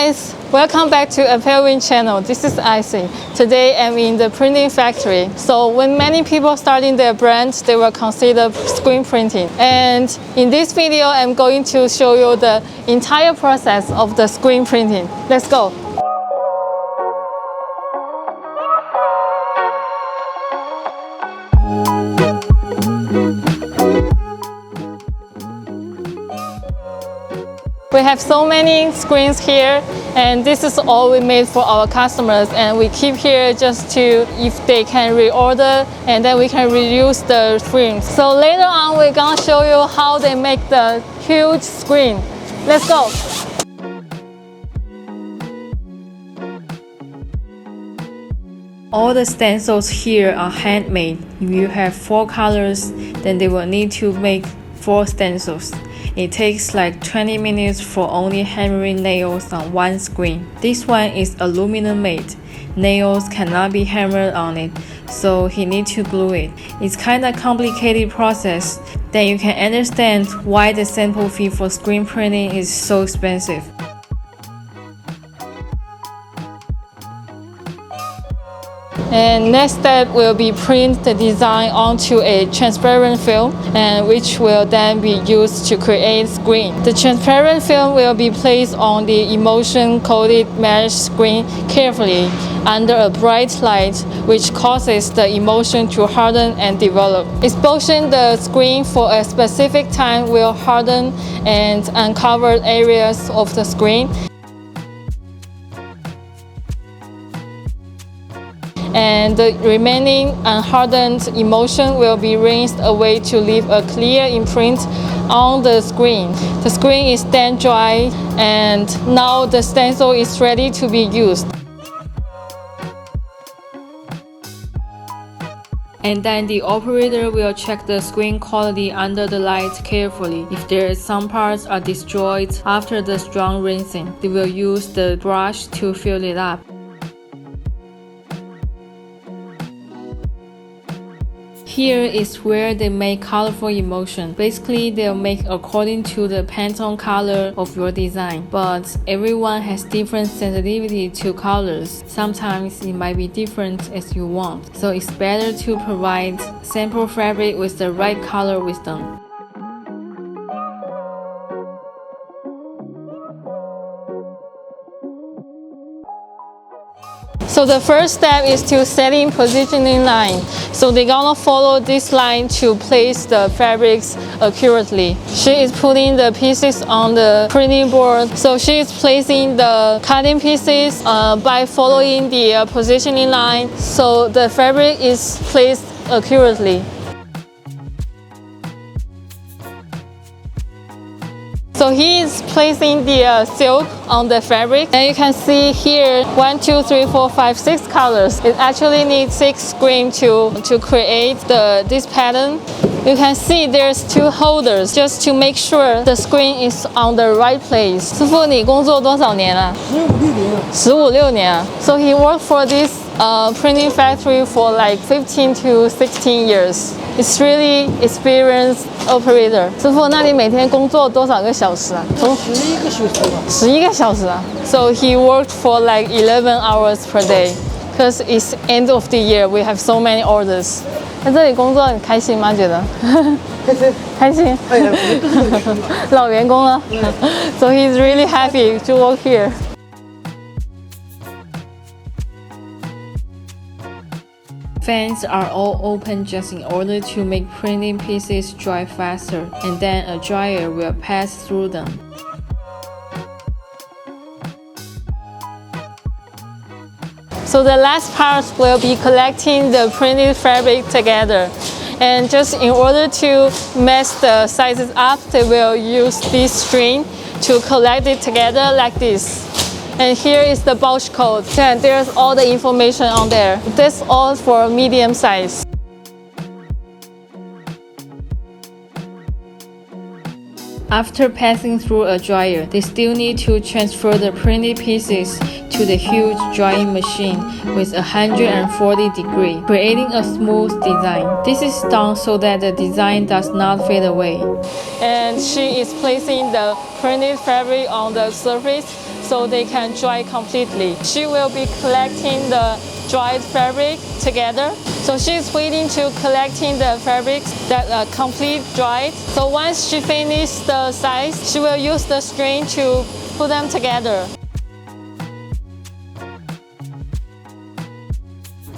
guys, welcome back to ApparelWin channel. This is Icy. Today I'm in the printing factory. So when many people starting their brand, they will consider screen printing. And in this video, I'm going to show you the entire process of the screen printing. Let's go. We have so many screens here, and this is all we made for our customers, and we keep here just to, if they can reorder, and then we can reuse the frames. So later on, we're gonna show you how they make the huge screen. Let's go. All the stencils here are handmade. If you have 4 colors, then they will need to make 4 stencils. It takes like 20 minutes for only hammering nails on one screen. This one is aluminum made. Nails cannot be hammered on it, so he needs to glue it. It's kind of complicated process. Then you can understand why the sample fee for screen printing is so expensive. And next step will be print the design onto a transparent film, and which will then be used to create screen. The transparent film will be placed on the emulsion-coated mesh screen carefully under a bright light, which causes the emulsion to harden and develop. Exposing the screen for a specific time will harden and uncover areas of the screen. And the remaining unhardened emulsion will be rinsed away to leave a clear imprint on the screen. The screen is then dry, and now the stencil is ready to be used. And then the operator will check the screen quality under the light carefully. If some parts are destroyed after the strong rinsing, they will use the brush to fill it up. Here is where they make colorful emulsion. Basically, they'll make according to the Pantone color of your design. But everyone has different sensitivity to colors. Sometimes it might be different as you want. So it's better to provide sample fabric with the right color with them. So the first step is to setting positioning line. So they're gonna follow this line to place the fabrics accurately. She is putting the pieces on the printing board. So she is placing the cutting pieces by following the positioning line, so the fabric is placed accurately. So he is placing the silk on the fabric, and you can see here 1, 2, 3, 4, 5, 6 colors. It actually needs 6 screens to create this pattern. You can see there's 2 holders just to make sure the screen is on the right place. 师傅，你工作多少年了？15、16年。So he worked for this printing factory for like 15 to 16 years. It's really experienced operator. 师傅，那你每天工作多少个小时啊？11个小时吧。11个小时啊。So he worked for like 11 hours per day, because it's end of the year. We have so many orders. 在这里工作很开心吗？觉得？开心。老员工了。So he's really happy to work here. Fans are all open just in order to make printing pieces dry faster, and then a dryer will pass through them. So the last part will be collecting the printed fabric together. And just in order to mess the sizes up, they will use this string to collect it together like this. And here is the bulge code. And there's all the information on there. That's all for medium size. After passing through a dryer, they still need to transfer the printed pieces to the huge drying machine with 140 degrees, creating a smooth design. This is done so that the design does not fade away. And she is placing the printed fabric on the surface so they can dry completely. She will be collecting the dried fabric together. So she's waiting to collecting the fabrics that are complete dried. So once she finishes the size, she will use the string to put them together.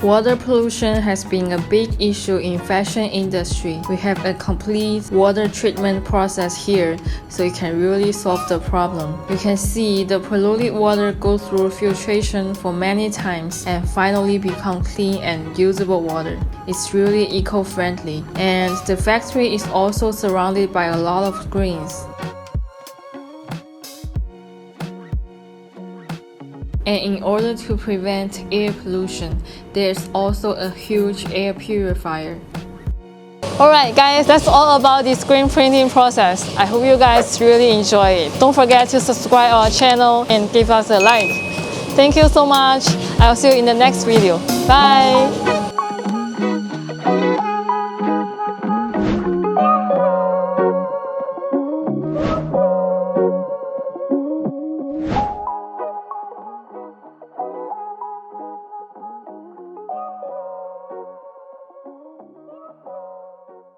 Water pollution has been a big issue in fashion industry. We have a complete water treatment process here, so it can really solve the problem. You can see the polluted water go through filtration for many times and finally become clean and usable water. It's really eco-friendly, and the factory is also surrounded by a lot of greens. And in order to prevent air pollution, there's also a huge air purifier. Alright guys, that's all about the screen printing process. I hope you guys really enjoy it. Don't forget to subscribe our channel and give us a like. Thank you so much. I'll see you in the next video. Bye!